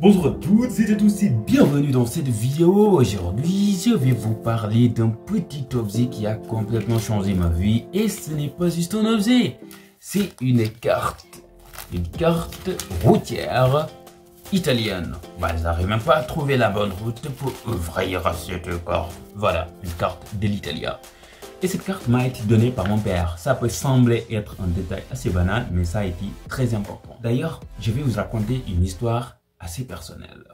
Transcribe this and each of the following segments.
Bonjour à toutes et à tous et bienvenue dans cette vidéo. Aujourd'hui, je vais vous parler d'un petit objet qui a complètement changé ma vie. Et ce n'est pas juste un objet, c'est une carte routière italienne. Je n'arrive même pas à trouver la bonne route pour ouvrir cette carte. Voilà, une carte de l'Italia. Et cette carte m'a été donnée par mon père. Ça peut sembler être un détail assez banal, mais ça a été très important. D'ailleurs, je vais vous raconter une histoire assez personnelle.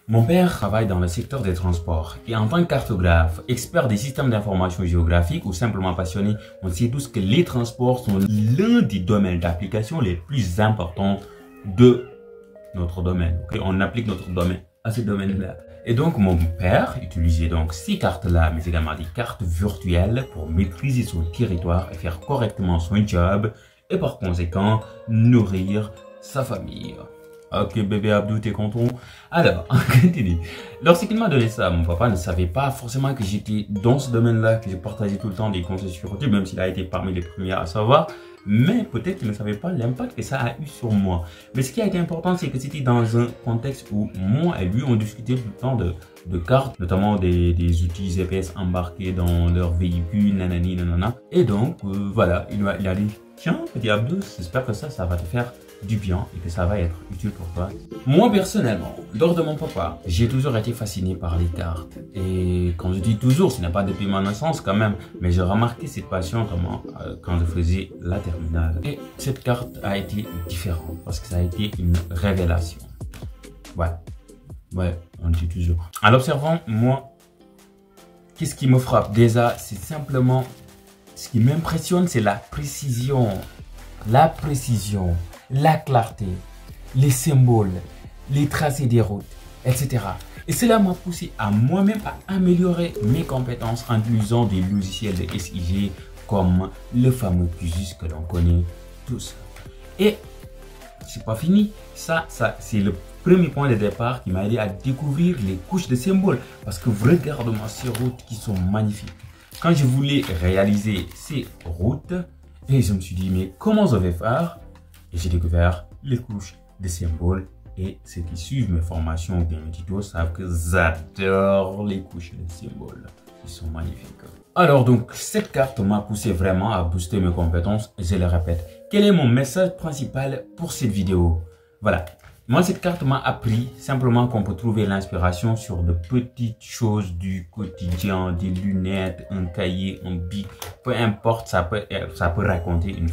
Mon père travaille dans le secteur des transports et en tant que cartographe, expert des systèmes d'information géographique ou simplement passionné, on sait tous que les transports sont l'un des domaines d'application les plus importants de notre domaine. On applique notre domaine à ce domaine-là. Et donc, mon père utilisait donc ces cartes-là, mais également des cartes virtuelles pour maîtriser son territoire et faire correctement son job et par conséquent, nourrir sa famille. Ok bébé Abdou, t'es content? Alors, on continue. Lorsqu'il m'a donné ça, mon papa ne savait pas forcément que j'étais dans ce domaine-là, que je partageais tout le temps des conseils sur YouTube, même s'il a été parmi les premiers à savoir. Mais peut-être qu'il ne savait pas l'impact que ça a eu sur moi. Mais ce qui a été important, c'est que c'était dans un contexte où moi et lui, on discutait tout le temps de cartes, notamment des outils GPS embarqués dans leur véhicule, nanani, nanana. Et donc, voilà, il a dit, tiens, petit Abdou, j'espère que ça va te faire du bien et que ça va être utile pour toi. Moi personnellement, lors de mon papa, j'ai toujours été fasciné par les cartes. Et quand je dis toujours, ce n'est pas depuis ma naissance quand même, mais j'ai remarqué cette passion quand je faisais la terminale. Et cette carte a été différente parce que ça a été une révélation. Ouais, on dit toujours. En l'observant, moi, qu'est-ce qui me frappe? Déjà, c'est simplement, ce qui m'impressionne, c'est la précision. La clarté, les symboles, les tracés des routes, etc. Et cela m'a poussé à moi-même à améliorer mes compétences en utilisant des logiciels de SIG comme le fameux QGIS que l'on connaît tous. Et c'est pas fini. Ça c'est le premier point de départ qui m'a aidé à découvrir les couches de symboles. Parce que regarde-moi ces routes qui sont magnifiques. Quand je voulais réaliser ces routes, et je me suis dit, mais comment je vais faire? Et j'ai découvert les couches de symboles. Et ceux qui suivent mes formations ou bien mes tutos savent que j'adore les couches de symboles. Ils sont magnifiques. Alors donc, cette carte m'a poussé vraiment à booster mes compétences. Et je le répète, quel est mon message principal pour cette vidéo? Voilà. Moi, cette carte m'a appris simplement qu'on peut trouver l'inspiration sur de petites choses du quotidien, des lunettes, un cahier, un bic. Peu importe, ça peut raconter une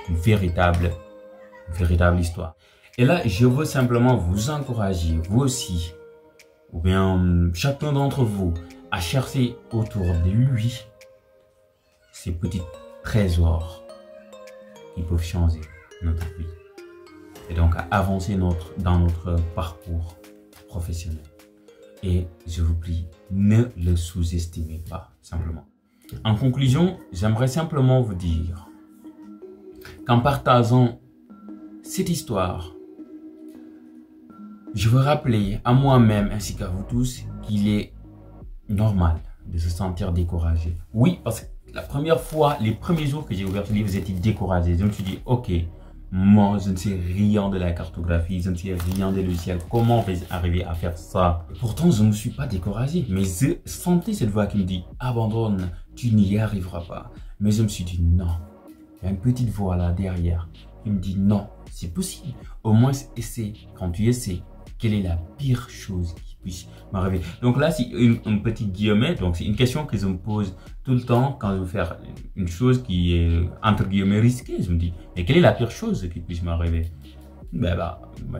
véritable histoire. Et là, je veux simplement vous encourager, vous aussi, ou bien chacun d'entre vous, à chercher autour de lui ces petits trésors qui peuvent changer notre vie. Et donc à avancer dans notre parcours professionnel. Et je vous prie, ne le sous-estimez pas, simplement. En conclusion, j'aimerais simplement vous dire qu'en partageant cette histoire, je veux rappeler à moi-même ainsi qu'à vous tous qu'il est normal de se sentir découragé. Oui, parce que la première fois, les premiers jours que j'ai ouvert ce livre, j'étais découragé. Je me suis dit, ok, moi, je ne sais rien de la cartographie, je ne sais rien des logiciels. Comment vais-je arriver à faire ça? Pourtant, je ne me suis pas découragé. Mais je sentais cette voix qui me dit, abandonne, tu n'y arriveras pas. Mais je me suis dit, non. Il y a une petite voix là derrière qui me dit, non, c'est possible. Au moins, essaie. Quand tu essaies, quelle est la pire chose qui puisse m'arriver? Donc là, c'est une petite guillemets. Donc, c'est une question que je me pose tout le temps quand je veux faire une chose qui est entre guillemets risquée. Je me dis, mais quelle est la pire chose qui puisse m'arriver?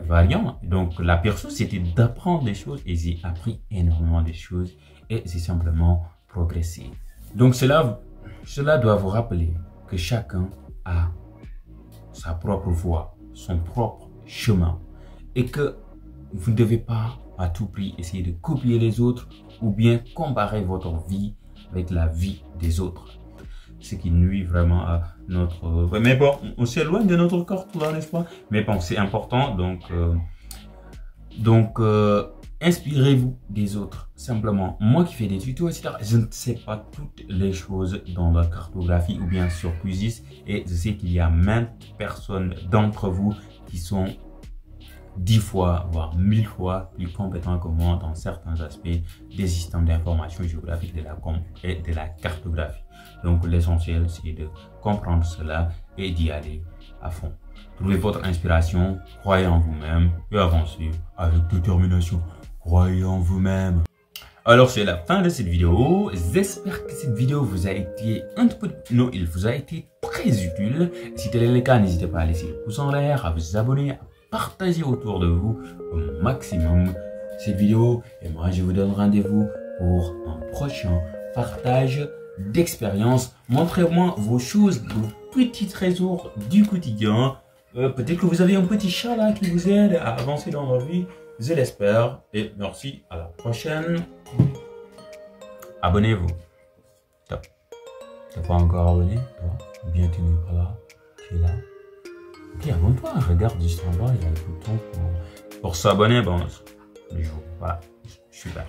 Rien. Donc, la pire chose, c'était d'apprendre des choses et j'ai appris énormément de choses et j'ai simplement progressé. Donc, cela doit vous rappeler que chacun a sa propre voie, son propre chemin et que vous ne devez pas à tout prix essayer de copier les autres ou bien comparer votre vie avec la vie des autres. Ce qui nuit vraiment à notre... Mais bon, on s'éloigne de notre corps, là, n'est-ce pas? Mais bon, c'est important, donc inspirez-vous des autres, simplement. Moi qui fais des tutos, etc., je ne sais pas toutes les choses dans la cartographie ou bien sur QGIS et je sais qu'il y a maintes personnes d'entre vous qui sont 10 fois, voire 1000 fois plus compétent que moi dans certains aspects des systèmes d'information géographique et de la cartographie. Donc l'essentiel, c'est de comprendre cela et d'y aller à fond. Trouvez votre inspiration, croyez en vous-même et avancez avec détermination. Croyez en vous-même. Alors c'est la fin de cette vidéo. J'espère que cette vidéo vous a été un peu... Non, il vous a été très utile. Si tel est le cas, n'hésitez pas à laisser le pouce en l'air, à vous abonner, à partager autour de vous au maximum cette vidéo. Et moi, je vous donne rendez-vous pour un prochain partage d'expérience. Montrez-moi vos choses, vos petits trésors du quotidien. Peut-être que vous avez un petit chat là qui vous aide à avancer dans la vie. Je l'espère. Et merci. À la prochaine. Abonnez-vous. Top. T'es pas encore abonné, toi? Bien tu n'es pas là. Tu es là. Ok, abonne-toi. Regarde juste en bas. Il y a le bouton pour s'abonner. Bon, voilà. Super.